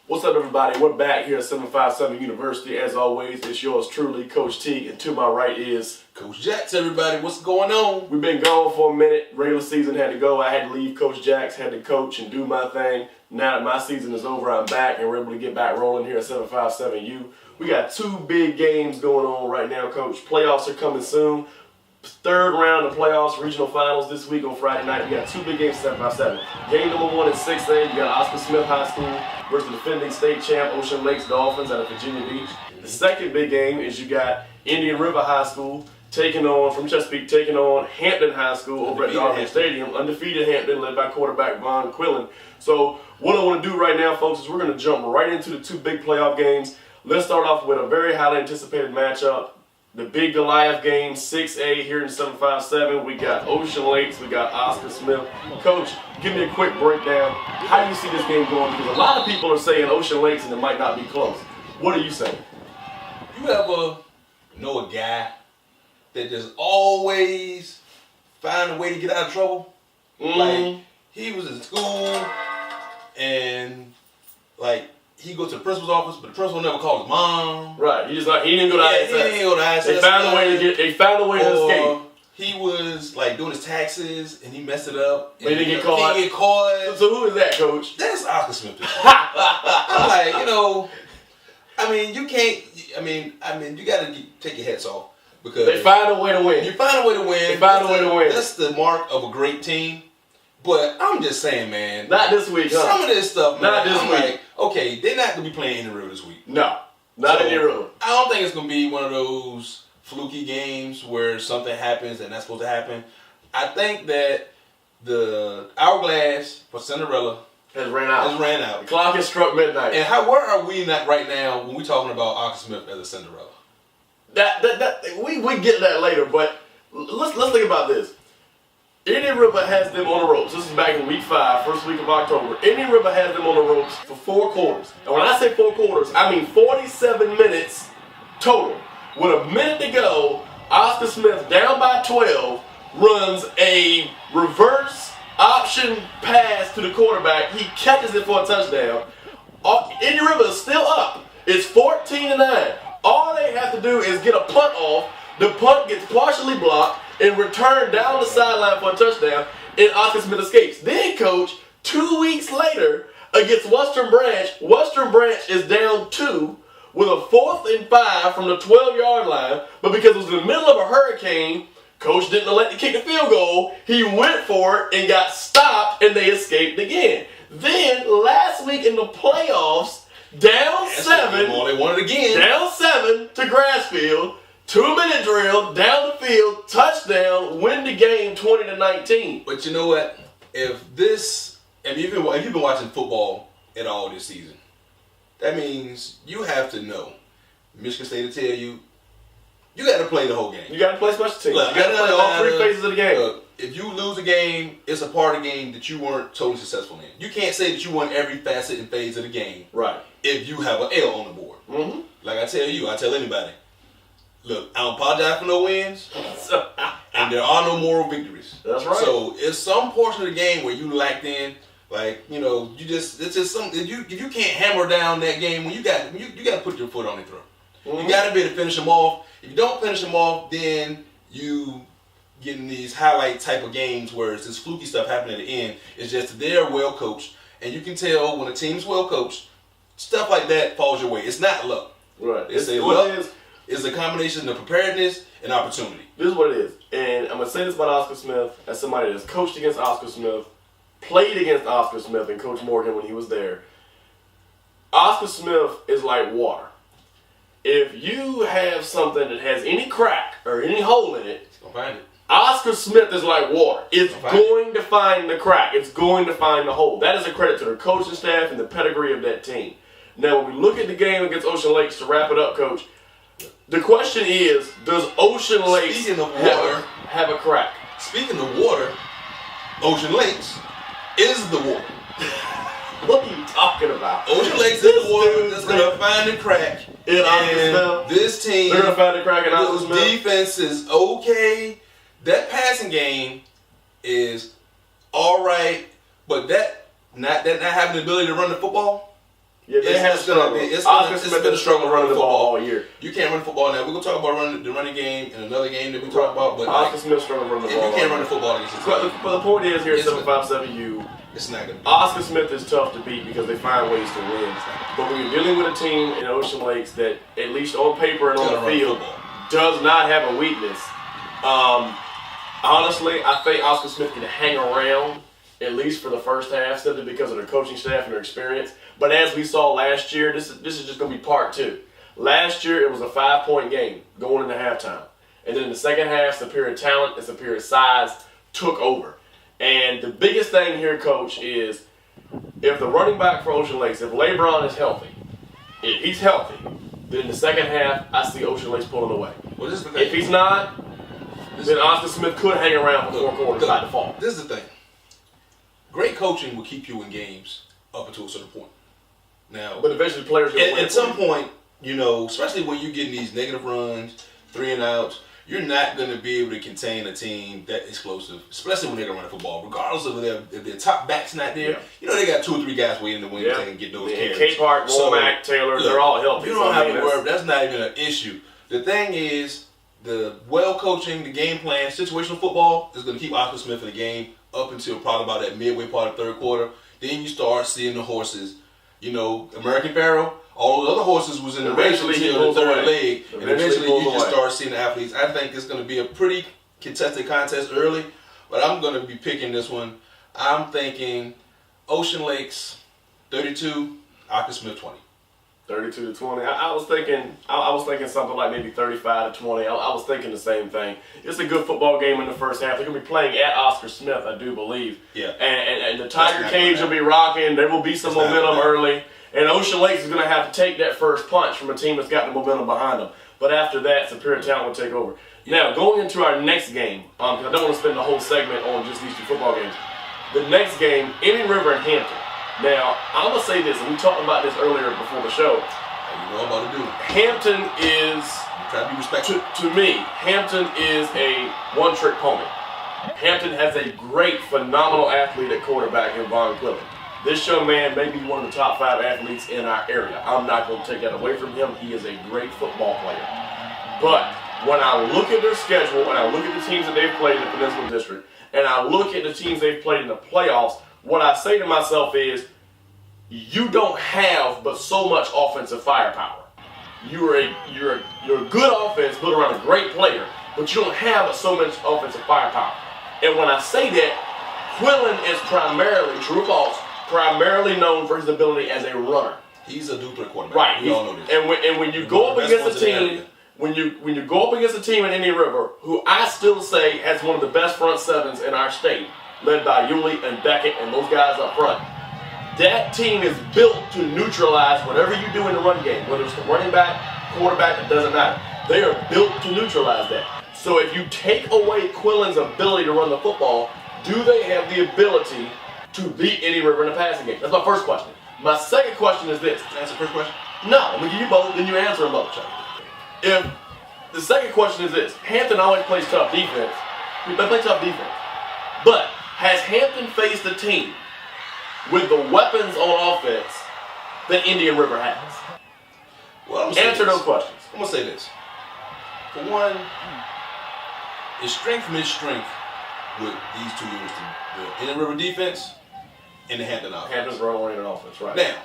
What's up, everybody? We're back here at 757 University. As always, it's yours truly, Coach T, and to my right is Coach Jacks. Everybody, what's going on? We've been gone for a minute. Regular season had to go. I had to leave Coach Jacks, had to coach and do my thing. Now that my season is over, I'm back, and we're able to get back rolling here at 757U. We got two big games going on right now, Coach. Playoffs are coming soon. Third round of playoffs, regional finals this week on Friday night. We got two big games, 757. Game number one is 6A. You got Oscar Smith High School versus the defending state champ Ocean Lakes Dolphins out of Virginia Beach. The second big game is you got Indian River High School from Chesapeake, taking on Hampton High School over at Darwin Stadium. Undefeated Hampton, led by quarterback Von Quillen. So what I want to do right now, folks, is we're going to jump right into the two big playoff games. Let's start off with a very highly anticipated matchup. The big Goliath game, 6A here in 757. We got Ocean Lakes, we got Oscar Smith. Coach, give me a quick breakdown. How do you see this game going? Because a lot of people are saying Ocean Lakes and it might not be close. What are you saying? You ever know a guy that just always find a way to get out of trouble? Like, he was in school and, like, he go to the principal's office, but the principal never called his mom. Right. He didn't go to ISS. He didn't go to ISS. They found a way to escape. He was like doing his taxes and he messed it up. But he didn't get caught. He didn't get caught. So who is that, Coach? That's Oscar Smith. I'm like, you can't. You got to take your hats off because they find a way to win. You find a way to win. They find a way to win. That's the mark of a great team. But I'm just saying, man. Not this week, huh? Some of this stuff, man. Not this week. Like, okay, they're not going to be playing in the real this week. No. Not in the real. I don't think it's going to be one of those fluky games where something happens and that's supposed to happen. I think that the hourglass for Cinderella has ran out. The clock has struck midnight. And where are we not right now when we're talking about Oscar Smith as a Cinderella? We get that later, but let's think about this. Indian River has them on the ropes. This is back in week 5, first week of October. Indian River has them on the ropes for 4 quarters. And when I say 4 quarters, I mean 47 minutes total. With a minute to go, Oscar Smith, down by 12, runs a reverse option pass to the quarterback. He catches it for a touchdown. Indian River is still up. It's 14-9. All they have to do is get a punt off. The punt gets partially blocked and returned down the sideline for a touchdown, and Oscar Smith escapes. Then, Coach, 2 weeks later, against Western Branch is down 2 with a 4th and 5 from the 12-yard line, but because it was in the middle of a hurricane, Coach didn't elect to kick the field goal. He went for it and got stopped, and they escaped again. Then, last week in the playoffs, down 7. They won it again. Down 7 to Grassfield. 2-minute drill, down the field, touchdown, win the game 20-19. But you know what? If you've been watching football at all this season, that means you have to know. Michigan State will tell you, you got to play the whole game. You got to play special teams. Look, you got to play all 3 phases of the game. Look, if you lose a game, it's a part of the game that you weren't totally successful in. You can't say that you won every facet and phase of the game. Right. If you have an L on the board. Mm-hmm. Like I tell anybody. Look, I don't apologize for no wins, and there are no moral victories. That's right. So it's some portion of the game where you lacked in, it's just something. If you can't hammer down that game when you got to put your foot on the throat. Mm-hmm. You got to be able to finish them off. If you don't finish them off, then you get in these highlight type of games where it's this fluky stuff happening at the end. It's just they're well coached, and you can tell when a team's well coached, stuff like that falls your way. It's not luck. Right. It's a combination of preparedness and opportunity. This is what it is. And I'm going to say this about Oscar Smith as somebody that's coached against Oscar Smith, played against Oscar Smith and Coach Morgan when he was there. Oscar Smith is like water. If you have something that has any crack or any hole in it, I'll find it. Oscar Smith is like water. It's going to find the crack. It's going to find the hole. That is a credit to the coaching staff and the pedigree of that team. Now, when we look at the game against Ocean Lakes, to wrap it up, Coach, the question is, does Ocean Lakes have a crack? Speaking of water, Ocean Lakes is the water. What are you talking about? Ocean Lakes is the water that's going to find the crack. And this team, they're going to find the crack in Oscar Smith. Defense is okay. That passing game is all right, but that not having the ability to run the football, Yeah, they have struggled. Oscar Smith been struggling running the ball all year. You can't run the football now. We're going to talk about the running game in another game that we talk about. But Oscar Smith struggling running the ball. If you can't run the football against this team. But the point is here at 757U, it's not going to be. Oscar Smith is tough to beat because they find ways to win. But when you're dealing with a team in Ocean Lakes that, at least on paper and on the field, does not have a weakness, honestly, I think Oscar Smith can hang around at least for the first half, simply because of their coaching staff and their experience. But as we saw last year, this is just going to be part two. Last year, it was a 5-point game going into halftime. And then in the second half, superior talent and superior size took over. And the biggest thing here, Coach, is if the running back for Ocean Lakes, if LeBron is healthy, if he's healthy, then in the second half, I see Ocean Lakes pulling away. Well, this is the thing. If he's not, then Oscar Smith could hang around for 4 quarters by default. This is the thing. Great coaching will keep you in games up until a certain point. Now, but eventually players at some point, especially when you get these negative runs, 3 and outs, you're not going to be able to contain a team that explosive, especially when they're going to run the football. Regardless of if their top back's not there, they got 2 or 3 guys waiting to win and get those carries. K-Park, Womack, Taylor, they're all healthy. You don't have to worry. That's not even an issue. The thing is, the well coaching, the game plan, situational football is going to keep Oscar Smith in the game up until probably about that midway part of the third quarter. Then you start seeing the horses. American Pharaoh, all those other horses was in the race until the third leg. And eventually you just start seeing the athletes. I think it's going to be a pretty contested contest early, but I'm going to be picking this one. I'm thinking Ocean Lakes 32, Oscar Smith 20. 32-20. I was thinking something like maybe 35-20. I was thinking the same thing. It's a good football game in the first half. They're gonna be playing at Oscar Smith, I do believe. Yeah. And the Tiger Cage will be rocking. There will be some momentum early, and Ocean Lakes is gonna have to take that first punch from a team that's got the momentum behind them. But after that, superior talent will take over. Now going into our next game, because I don't want to spend the whole segment on just these 2 football games. The next game, Indian River and Hampton. Now, I'm going to say this, and we talked about this earlier before the show. You know what I'm about to do. Hampton is, try to be respectful. To me, Hampton is a one-trick pony. Hampton has a great, phenomenal athlete at quarterback in Von Clevin. This young man may be one of the top 5 athletes in our area. I'm not going to take that away from him. He is a great football player. But when I look at their schedule, and I look at the teams that they've played in the Peninsula District, and I look at the teams they've played in the playoffs, what I say to myself is, you don't have but so much offensive firepower. You're a good offense built around a great player, but you don't have but so much offensive firepower. And when I say that, Quillen is primarily known for his ability as a runner. He's a dual threat quarterback. Right. We all know this. And when you go up against a team, when you go up against a team in Indian River, who I still say has one of the best front sevens in our state, led by Yulee and Beckett and those guys up front. That team is built to neutralize whatever you do in the run game, whether it's the running back, quarterback, it doesn't matter. They are built to neutralize that. So if you take away Quillen's ability to run the football, do they have the ability to beat Indian River in a passing game? That's my first question. My second question is this. Can I answer the first question? No, I'm going to give you both, then you answer them both. If the second question is this, Hampton always plays tough defense. They play tough defense. But has Hampton faced a team with the weapons on offense that Indian River has? Well, answer those questions. I'm going to say this. For one, it's strength meets strength with these 2 units. The Indian River defense and the Hampton offense. Hampton's run-oriented offense, right.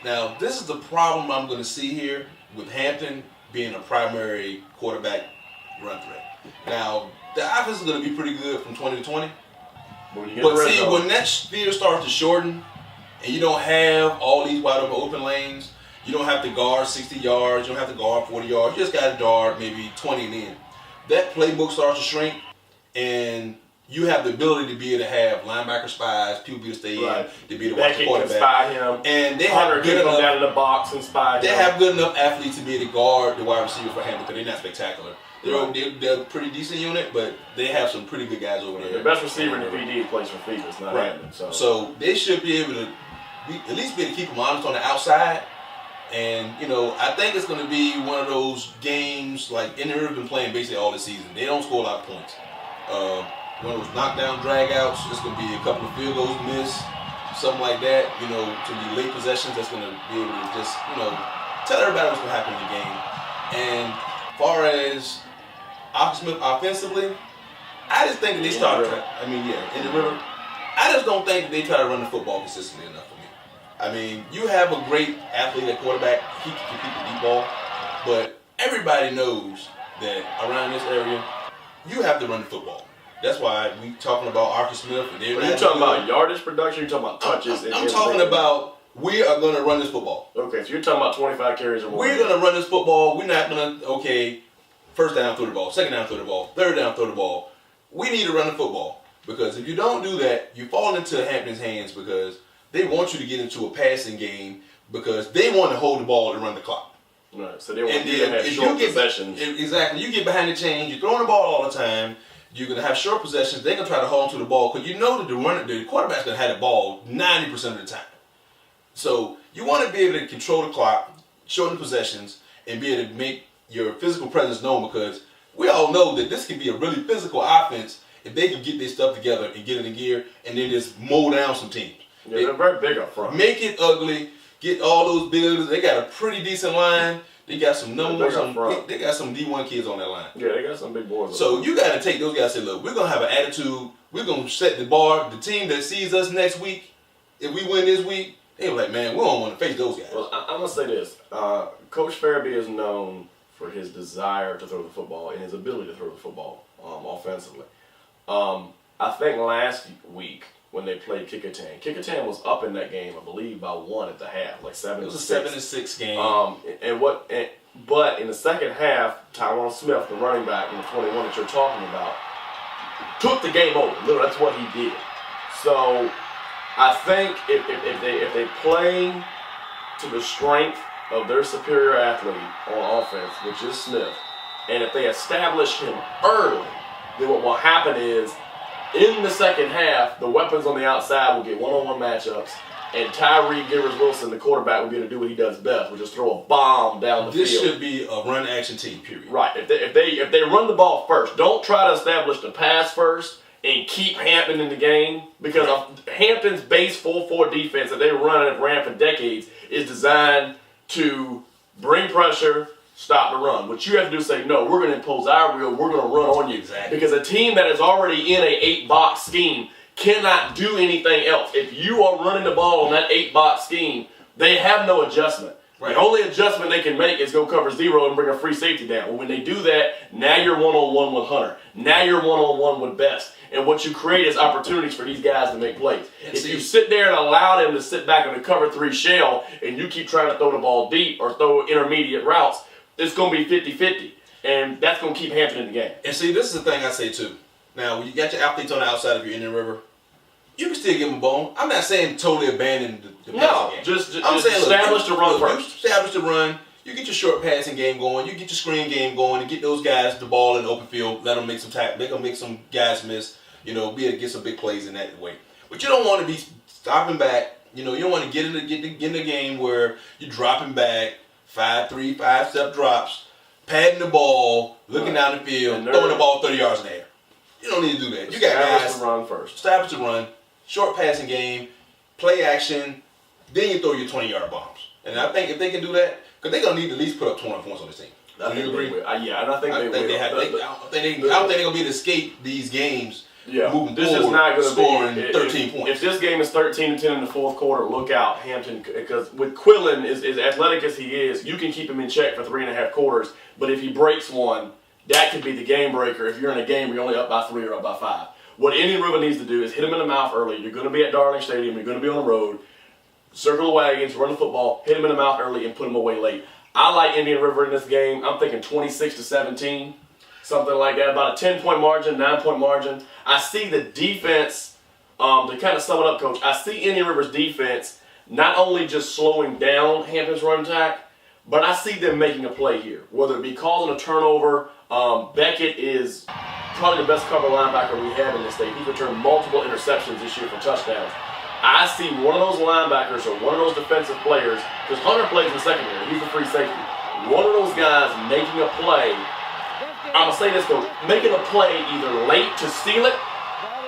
Now, this is the problem I'm going to see here with Hampton being a primary quarterback run threat. Now, the offense is going to be pretty good from 20 to 20. But see, when that field starts to shorten and you don't have all these wide open lanes, you don't have to guard 60 yards, you don't have to guard 40 yards, you just got to guard maybe 20 and in. That playbook starts to shrink, and you have the ability to be able to have linebacker spies, people be able to stay in, to be able to watch the quarterback. Spy him. And they have good enough down in the box and spy him. They have good enough athletes to be able to guard the wide receiver for Hampton because they're not spectacular. They're a pretty decent unit, but they have some pretty good guys over there. The best receiver in the PD plays for Phoebus, not Hampton. So they should be able to at least be able to keep them honest on the outside. And, I think it's going to be one of those games like Indian River been playing basically all this season. They don't score a lot of points. One of those knockdown dragouts, it's going to be a couple of field goals missed, something like that, to be late possessions that's going to be able to just, tell everybody what's going to happen in the game. And as far as Arthur Smith offensively, I just think that they start. In the river. I just don't think they try to run the football consistently enough for me. I mean, you have a great athlete at quarterback. He can compete the deep ball, but everybody knows that around this area, you have to run the football. That's why we talking about Arthur Smith. And are you talking about yardage production? You're talking about touches? I'm talking about we are going to run this football. Okay, so you're talking about 25 carries or more. We're going to run this football. We're not going to, first down, throw the ball. Second down, throw the ball. Third down, throw the ball. We need to run the football. Because if you don't do that, you fall into Hampton's hands because they want you to get into a passing game because they want to hold the ball and run the clock. Right, so they want you to have short possessions. Exactly. You get behind the chains, you're throwing the ball all the time, you're going to have short possessions, they're going to try to hold on to the ball because you know that the quarterback's going to have the ball 90% of the time. So you want to be able to control the clock, shorten possessions, and be able to make your physical presence known because we all know that this can be a really physical offense if they can get their stuff together and get it in gear and then just mow down some teams. Yeah, they're very big up front. Make it ugly. Get all those big. They got a pretty decent line. They got some numbers. They got some D1 kids on that line. Yeah, they got some big boys. So you got to take those guys and say, look, we're going to have an attitude. We're going to set the bar. The team that sees us next week, if we win this week, they're like, man, we don't want to face those guys. Well, I'm going to say this. Coach Farabee is known for his desire to throw the football and his ability to throw the football offensively. I think last week when they played Kickertan was up in that game, I believe, by 1 at the half, like 7-6. It was a 7-6 game. But in the second half, Tyron Smith, the running back in the 21 that you're talking about, took the game over. Literally, that's what he did. So I think if they play to the strength of their superior athlete on offense, which is Smith, and if they establish him early, then what will happen is in the second half, the weapons on the outside will get one-on-one matchups, and Tyree Givers-Wilson, the quarterback, will be able to do what he does best, which is throw a bomb down the field. This should be a run-action team, period. Right. If they run the ball first, don't try to establish the pass first and keep Hampton in the game, because Hampton's base 4-4 defense that they run and have ran for decades is designed to bring pressure, stop the run. What you have to do is say, no, we're going to impose our will, we're going to run on you. Exactly. Because a team that is already in a 8-box scheme cannot do anything else. If you are running the ball on that 8-box scheme, they have no adjustment. Right. The only adjustment they can make is go cover 0 and bring a free safety down. Well, when they do that, now you're one-on-one with Hunter. Now you're one-on-one with Best. And what you create is opportunities for these guys to make plays. If you sit there and allow them to sit back in the cover 3 shell and you keep trying to throw the ball deep or throw intermediate routes, it's going to be 50-50. And that's going to keep Hampton in the game. And see, this is the thing I say too. Now, when you got your athletes on the outside of your Indian River, you can still give them a bone. I'm not saying totally abandon the passing game. Just establish the run first. Establish the run. You get your short passing game going. You get your screen game going, and get those guys the ball in the open field. Let them make some guys miss. Be able to get some big plays in that way. But you don't want to be stopping back. You don't want to get in the game where you're dropping back 5-3, 5-step drops, padding the ball, looking down the field, throwing the ball 30 yards in the air. You don't need to do that. You got guys. Establish the run first. Establish the run. Short passing game, play action, then you throw your 20-yard bombs. And I think if they can do that, because they're going to need to at least put up 20 points on this team. Do you agree? Yeah, and I think they will. I don't think they're going to be able to escape these games moving this forward, is not going to scoring be 13 points. If this game is 13-10 in the fourth quarter, look out, Hampton, because with Quillen, as athletic as he is, you can keep him in check for 3.5 quarters, but if he breaks one, that could be the game breaker if you're in a game where you're only up by 3 or up by 5. What Indian River needs to do is hit him in the mouth early. You're going to be at Darling Stadium. You're going to be on the road. Circle the wagons, run the football, hit him in the mouth early, and put him away late. I like Indian River in this game. I'm thinking 26-17, something like that. About a 10-point margin, 9-point margin. I see the defense, to kind of sum it up, Coach, I see Indian River's defense not only just slowing down Hampton's run attack, but I see them making a play here. Whether it be causing a turnover, Beckett is probably the best cover linebacker we have in this state. He's returned multiple interceptions this year for touchdowns. I see one of those linebackers or one of those defensive players, because Hunter plays in the secondary, he's a free safety. One of those guys making a play, I'm going to say this, Coach, making a play either late to seal it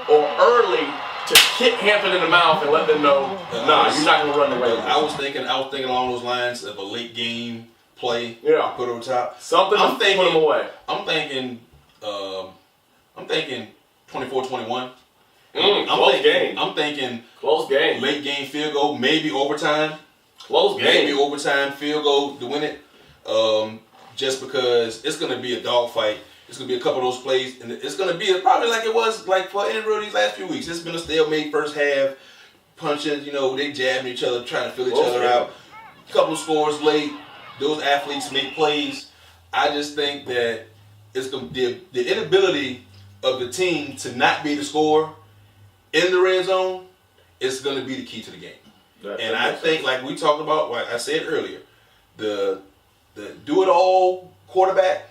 or early to kick Hampton in the mouth and let them know, nah, you're not gonna run the way. I was thinking along those lines of a late game play. Yeah. Put over top. Something to put them away. I'm thinking 24-21. I'm thinking close game. Late game field goal, maybe overtime. Close game. Maybe overtime field goal to win it. Just because it's gonna be a dogfight. It's gonna be a couple of those plays, and it's gonna be probably like it was like for Andrew these last few weeks. It's been a stalemate first half, punching. They jabbing each other, trying to fill each other out. A couple of scores late. Those athletes make plays. I just think that it's gonna the inability of the team to not be able to score in the red zone is going to be the key to the game. And I think, like we talked about, like I said earlier, the do-it-all quarterback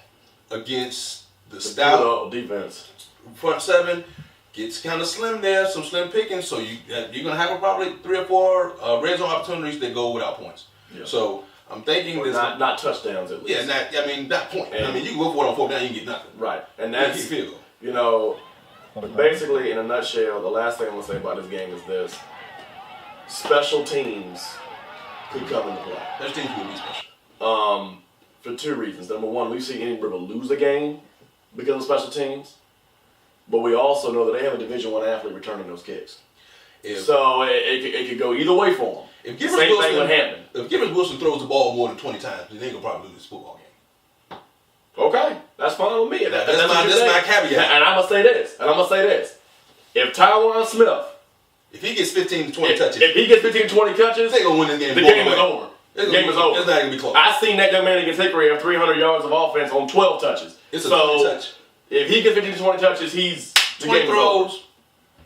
against the stout defense front seven gets kind of slim there, some slim pickings. So you're going to have probably 3 or 4 red zone opportunities that go without points. Yeah. So I'm thinking this not touchdowns at least. Yeah, not point. And, you can go for it on 4th down, you can get nothing. Right, and that's basically in a nutshell. The last thing I'm gonna say about this game is this: special teams could come into play. Special teams will be special. For 2 reasons. Number one, we've seen Indian River lose a game because of special teams, but we also know that they have a Division I athlete returning those kicks. So it could go either way for them. If Same thing would happen. If Gibbons Wilson throws the ball more than 20 times, then they're gonna probably lose this football game. Okay, that's fine with me. That's my caveat. And I'm gonna say this. If Tywan Smith, if he gets 15 to 20 touches, if he gets 15 to 20 touches, they're gonna win this game. The game is over. The game is over. It's not gonna be close. I seen that young man against Hickory have 300 yards of offense on 12 touches. It's a 20 touch. If he gets 15 to 20 touches, he's 20 throws.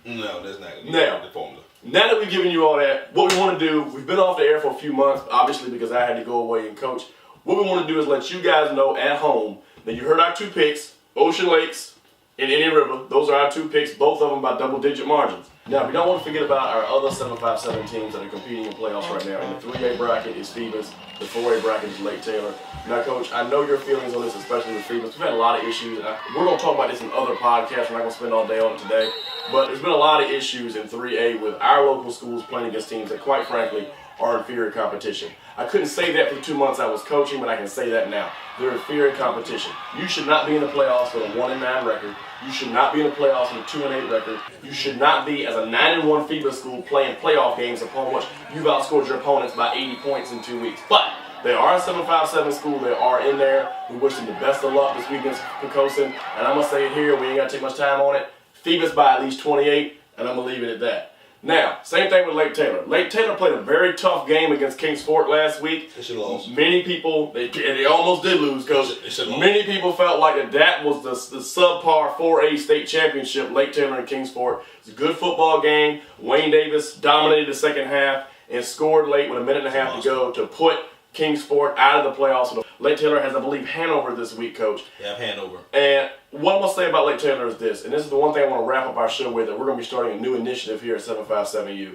No, that's not gonna be the formula. Now that we've given you all that, what we want to do, we've been off the air for a few months, obviously because I had to go away and coach. What we want to do is let you guys know at home that you heard our 2 picks, Ocean Lakes and Indian River. Those are our 2 picks, both of them by double-digit margins. Now, we don't want to forget about our other 757 teams that are competing in playoffs right now. In the 3A bracket is Phoebus. The 4A bracket is Lake Taylor. Now, Coach, I know your feelings on this, especially with Phoebus. We've had a lot of issues. We're going to talk about this in other podcasts. We're not going to spend all day on it today. But there's been a lot of issues in 3A with our local schools playing against teams that, quite frankly, are inferior competition. I couldn't say that for the 2 months I was coaching, but I can say that now. They're inferior competition. You should not be in the playoffs with a 1-9 record. You should not be in the playoffs with a 2-8 record. You should not be, as a 9-1 Phoebus school, playing playoff games upon which you've outscored your opponents by 80 points in 2 weeks. But they are a 757 school. They are in there. We wish them the best of luck this week against Pocosin. And I'm going to say it here. We ain't got to take much time on it. Phoebus by at least 28, and I'm going to leave it at that. Now, same thing with Lake Taylor. Lake Taylor played a very tough game against Kings Fort last week. They should have lost. Many people, they almost did lose, Coach. Many people felt like that was the subpar 4A state championship, Lake Taylor and Kings Fort. It's a good football game. Wayne Davis dominated the second half and scored late with a minute and a half to go to put Kings Fort out of the playoffs. Lake Taylor has, I believe, Hanover this week, Coach. Yeah, Hanover. And what I'm going to say about Lake Taylor is this, and this is the one thing I want to wrap up our show with, that we're going to be starting a new initiative here at 757U.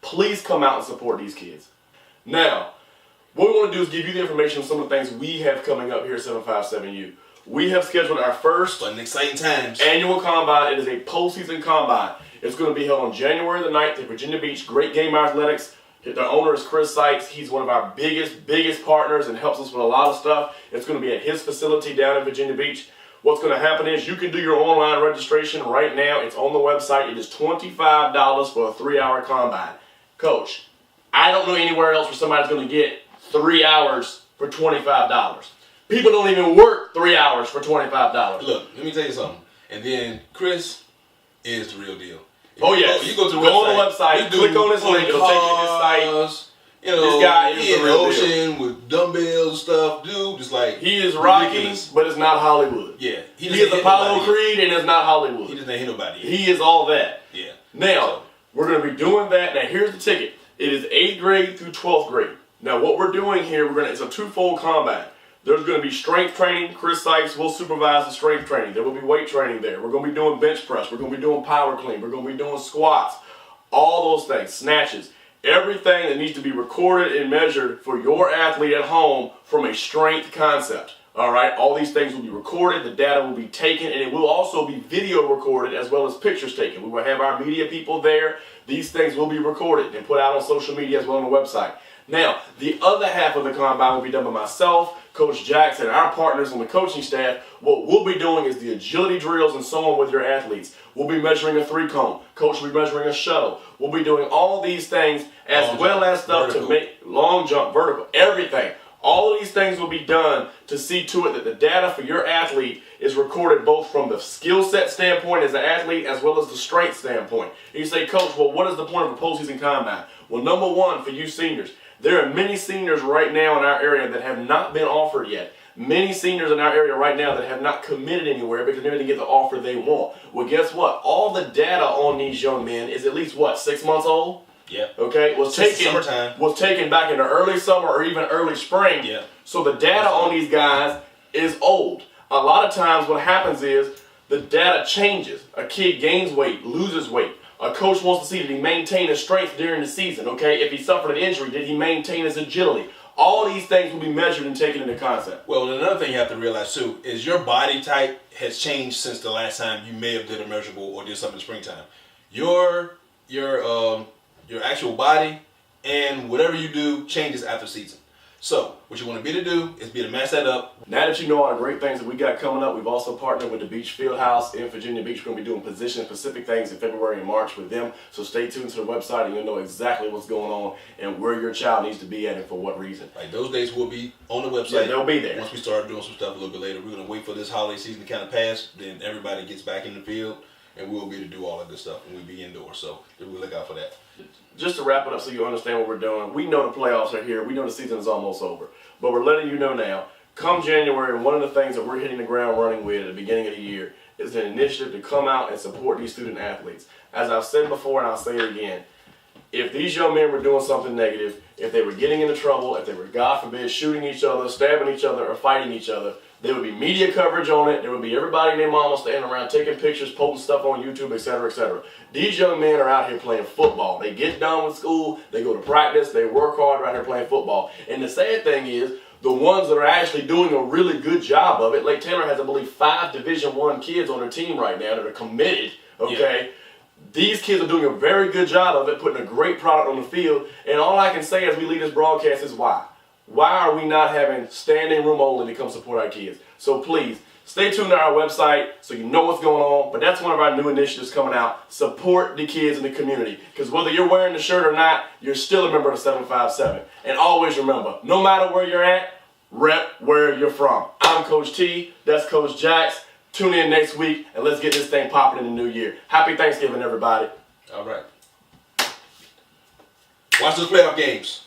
Please come out and support these kids. Now, what we want to do is give you the information on some of the things we have coming up here at 757U. We have scheduled our first exciting times annual combine. It is a postseason combine. It's going to be held on January the 9th at Virginia Beach. Great Game Athletics. The owner is Chris Sykes. He's one of our biggest partners and helps us with a lot of stuff. It's going to be at his facility down in Virginia Beach. What's going to happen is you can do your online registration right now. It's on the website. It is $25 for a 3-hour combine. Coach, I don't know anywhere else where somebody's going to get 3 hours for $25. People don't even work 3 hours for $25. Look, let me tell you something. And then Chris is the real deal. Oh yes. You go to the website, click on this link, it'll take you to this site. You know, this guy is in the ocean with dumbbells and stuff, dude. Just like he is Rocky, but it's not Hollywood. Yeah, he is Apollo Creed, and it's not Hollywood. He doesn't hit nobody yet. He is all that. Yeah. Now we're going to be doing that. Now here's the ticket. It is 8th grade through 12th grade. Now what we're doing here, it's a twofold combine. There's going to be strength training. Chris Sykes will supervise the strength training. There will be weight training there. We're going to be doing bench press. We're going to be doing power clean. We're going to be doing squats. All those things, snatches, everything that needs to be recorded and measured for your athlete at home from a strength concept. All right, all these things will be recorded, the data will be taken, and it will also be video recorded as well as pictures taken. We will have our media people there. These things will be recorded and put out on social media as well on the website. Now, the other half of the combine will be done by myself, Coach Jackson, and our partners on the coaching staff. What we'll be doing is the agility drills and so on with your athletes. We'll be measuring a 3-cone. Coach will be measuring a shuttle. We'll be doing all these things as well as stuff to make long jump, vertical, everything. All of these things will be done to see to it that the data for your athlete is recorded both from the skill set standpoint as an athlete as well as the strength standpoint. And you say, Coach, well, what is the point of a postseason combine? Well, number one, for you seniors, there are many seniors right now in our area that have not been offered yet. Many seniors in our area right now that have not committed anywhere because they didn't get the offer they want. Well, guess what? All the data on these young men is at least, what, 6 months old? Yeah. Okay. Was taken back in the early summer or even early spring. Yeah. So the data on these guys is old. A lot of times what happens is the data changes. A kid gains weight, loses weight. A coach wants to see, did he maintain his strength during the season? Okay. If he suffered an injury, did he maintain his agility? All these things will be measured and taken into concept. Well, another thing you have to realize too is your body type has changed since the last time you may have did a measurable or did something in springtime. Your actual body and whatever you do changes after season. So what you want to be to match that up. Now that you know all the great things that we got coming up, we've also partnered with the Beach Field House in Virginia Beach. We're going to be doing position-specific things in February and March with them. So stay tuned to the website and you'll know exactly what's going on and where your child needs to be at and for what reason. Like those dates will be on the website. Yeah, they'll be there. Once we start doing some stuff a little bit later, we're going to wait for this holiday season to kind of pass. Then everybody gets back in the field and we'll be able to do all of this stuff and we'll be indoors. So we'll look out for that. Just to wrap it up so you understand what we're doing, we know the playoffs are here. We know the season is almost over. But we're letting you know now, come January, one of the things that we're hitting the ground running with at the beginning of the year is an initiative to come out and support these student athletes. As I've said before, and I'll say it again, if these young men were doing something negative, if they were getting into trouble, if they were, God forbid, shooting each other, stabbing each other, or fighting each other, there would be media coverage on it. There would be everybody and their mama standing around taking pictures, posting stuff on YouTube, etc., etc. These young men are out here playing football. They get done with school, they go to practice, they work hard right here playing football. And the sad thing is, the ones that are actually doing a really good job of it, Lake Taylor has, I believe, 5 Division I kids on their team right now that are committed, okay? Yeah. These kids are doing a very good job of it, putting a great product on the field. And all I can say as we lead this broadcast is why. Why are we not having standing room only to come support our kids? So please, stay tuned to our website so you know what's going on. But that's one of our new initiatives coming out. Support the kids in the community. Because whether you're wearing the shirt or not, you're still a member of 757. And always remember, no matter where you're at, rep where you're from. I'm Coach T. That's Coach Jax. Tune in next week and let's get this thing popping in the new year. Happy Thanksgiving, everybody. All right. Watch those playoff games.